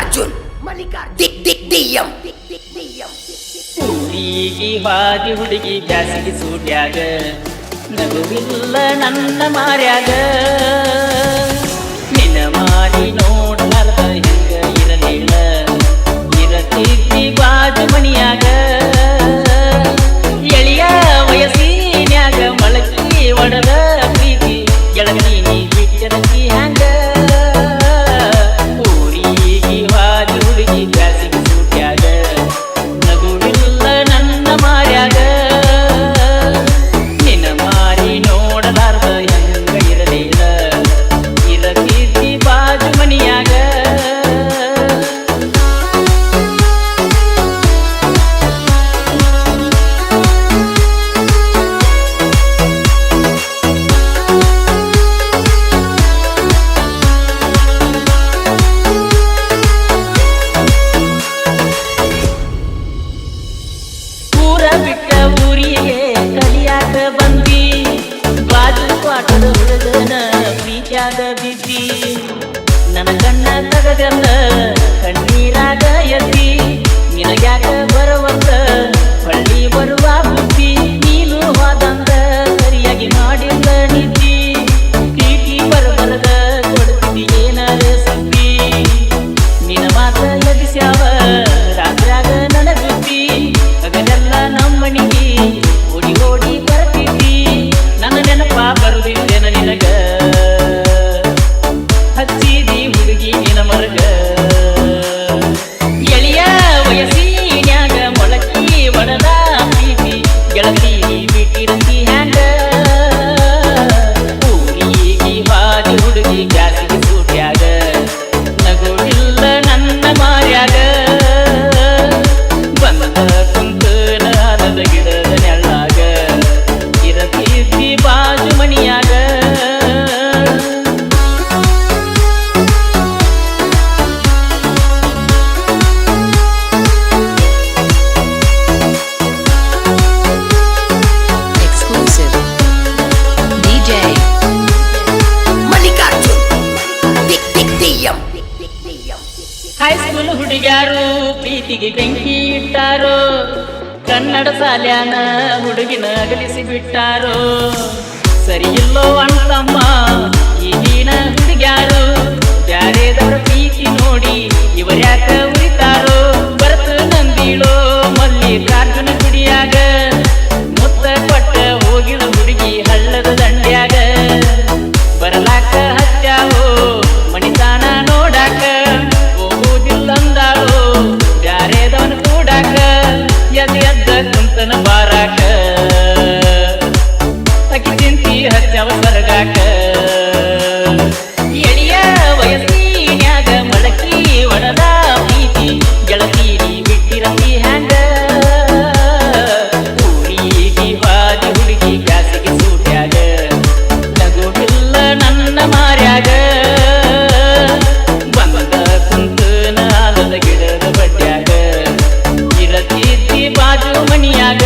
ಮಲ್ಲಿಕಾರ್ಜುನ್ ದಿಕ್ ದಿಕ್ ದಿಯಂ ಊರಿಗೆ ಹಾದಿ ಹುಡುಗಿ ಬ್ಯಾಸಿಗೆ ಸೂಟ್ಯಾಗ ನಗುವಿಲ್ಲ ನನ್ನ ಮಾರ್ಯಾಗ ನಿನ್ನ ಮಾರಿ ನೋಡಲಾರ್ದ ಹೆಂಗ ಇರಲಿಲ್ಲ ಇರತಿದ್ದಿ ಬಾಜು ಮನಿಯಾಗ ಎಳಿಯ ವಯಸ್ಸಿನ್ಯಾಗ ಮೊಳಕಿ ಒಡದ ಪ್ರೀತಿ ಗೆಳತಿ ನೀ ಬಿಟ್ಟಿರತಿ ಹ್ಯಾಂಗ ಊರಿಗೆ ಹಾದಿ ಹುಡುಗಿ ಬ್ಯಾಸಿಗೆ ಸೂಟ್ಯಾಗ ನಗುವಿಲ್ಲ ನನ್ನ ಮಾರ್ಯಾಗ ನಿನ್ನ ಮಾರಿ ನೋಡಲಾರ್ದ ಹೆಂಗ ಇರಲಿಲ್ಲ ಇರತಿದ್ದಿ ಬಾಜು ಮನಿಯಾಗ ಬಿಟ್ಟ ಊರಿಗೆ ಕಲಿಯಾಕ ಬಂದಿ ಬಾಜು ಪಾಠದ ಹುಡುಗನ ಪ್ರೀತ್ಯಾಗ ಬಿದ್ದಿ ನನ್ನ ಕಣ್ಣ ತಗದಲ್ಲ ಕಣ್ಣೀರಾಗ ಎದ್ದಿ ನಿನಗ್ಯಾಕ ಬರುವಂತ ಹಳ್ಳಿ ಬರುವ ಬುದ್ಧಿ ನೀನು ಹೋದಂಗ ಸರಿಯಾಗಿ ಮಾಡಿಲ್ಲ ನಿದ್ದಿ ಪ್ರೀತಿ ಬರಬರದ ಕೊಡ್ತಿದ್ದಿ ಏನಾರ ಸುದ್ದಿ ನಿನ್ನ ಮಾತ ಎದಿಸ್ಯಾವ ರಾತ್ರ್ಯಾಗ ನನ್ನ ಬುದ್ಧಿ ಅದನ್ನೆಲ್ಲ ನಮ್ಮನಿಗೆ ಓಡಿ ಓಡಿ ಬರ್ತಿದ್ದಿ ನನ್ನ ನೆನಪ ಬರುದಿದ್ದೇನ ನಿನಗ ಹಚ್ಚಿದಿ ಹುಡುಗಿ ನಿನ ಮರಗ ಎಳಿಯ ವಯಸ್ಸಿನ್ಯಾಗ ಮೊಳಕಿ ಒಡದ ಪ್ರೀತಿ ಗೆಳತಿ ಬಿಟ್ಟಿರತಿ ಹ್ಯಾಂಗ ಊರಿಗೆ ಹಾದಿ ಹುಡುಗಿ ಬ್ಯಾಸಿಗೆ ಸೂಟ್ಯಾಗ ನಗುವಿಲ್ಲ ನನ್ನ ಮಾರ್ಯಾಗ ಬಂದ ಕುಂತನಾದ ಗಿಡದ ನೆಳ್ಳಾಗ ಇರತಿದ್ದಿ ಬಾಜು ಮನಿಯಾಗ Exclusive DJ ಮಲ್ಲಿಕಾರ್ಜುನ್ ದಿಕ್ ದಿಕ್ ದಿಯಂ ಹೈಸ್ಕೂಲ್ ಹುಡುಗ್ಯಾರು ಪ್ರೀತಿಗೆ ಬೆಂಕಿ ಇಟ್ಟಾರೋ ಕನ್ನಡ ಶಾಲ್ಯಾನ ಹುಡುಗಿನ ಅಗಲಿಸಿ ಬಿಟ್ಟಾರೋ ಸರಿ ಇಲ್ಲೋ ಅಂತಮ್ಮ ಈಗಿನ ಹುಡುಗ್ಯಾರು ಬ್ಯಾರೆದವರ ಪ್ರೀತಿ ನೋಡಿ ಇವರ್ಯಾಕ ಉರಿತಾರೋ ಬರತ ನಂದಿಳೋ ಮಲ್ಲಿಕಾರ್ಜುನ ಗುಡಿಯಾಗ ಮುತ್ತ ಕೊಟ್ಟ ಹೋಗಿದ ಹುಡುಗಿ ಹಳ್ಳದ ದಂಡ್ಯಾಗ ಬರಲಾಕ ಹತ್ಯಾವೋ ಮಣಿತಾನ ನೋಡಾಕ ಹೋಗುದಿಲ್ಲಂದಾಳೋ ಬ್ಯಾರೆದವನ ಕೂಡಾಕ ಎದ್ದ ಎದ್ದ ಕುಂತನ ಬಾರಾಕ ಅಕ್ಕಿ ಚಿಂತಿ ಹಚ್ಚವ ಸರ್ಗಾಕ ಎಳಿಯ ವಯಸ್ಸಿನ್ಯಾಗ ಮೊಳಕಿ ಒಡದ ಪ್ರೀತಿ ಗೆಳತಿ ನೀ ಬಿಟ್ಟಿರತಿ ಹ್ಯಾಂಗ ಊರಿಗೆ ಹಾದಿ ಹುಡುಗಿ ಬ್ಯಾಸಿಗೆ ಸೂಟ್ಯಾಗ ನಗುವಿಲ್ಲ ನನ್ನ ಮಾರ್ಯಾಗ ಬಂದ ಕುಂತನ ಆಲದ ಗಿಡದ ಬಡ್ಡ್ಯಾಗ ಇರತಿದ್ದಿ ಬಾಜು ಮನಿಯಾಗ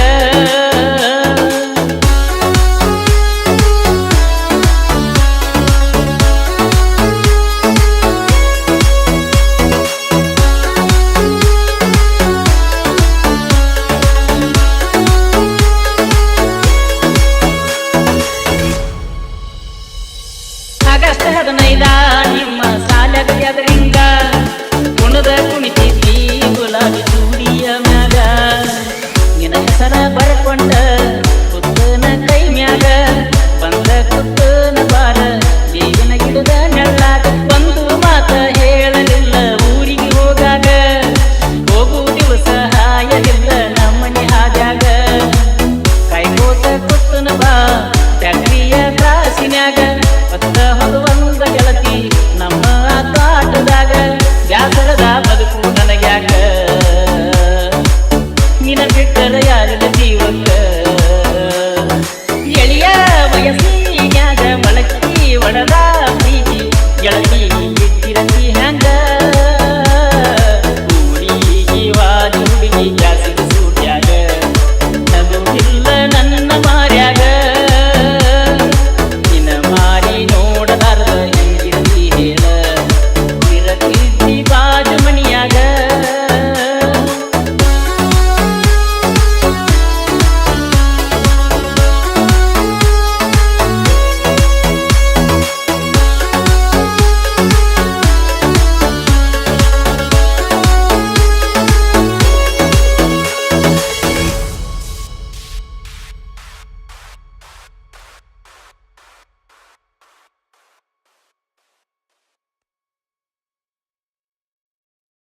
ಆಗಸ್ಟ್ 15 ನಿಮ್ಮ ಸಾಲದ ಎದರಿಂಗ ಕುಣದ ಕುಣಿತಿದ್ದಿ ಗುಲಾಬಿ ಚೂಡಿಯ ಮ್ಯಾಗ ನಿನ್ನ ಹೆಸರ ಬರ್ಕೊಂಡ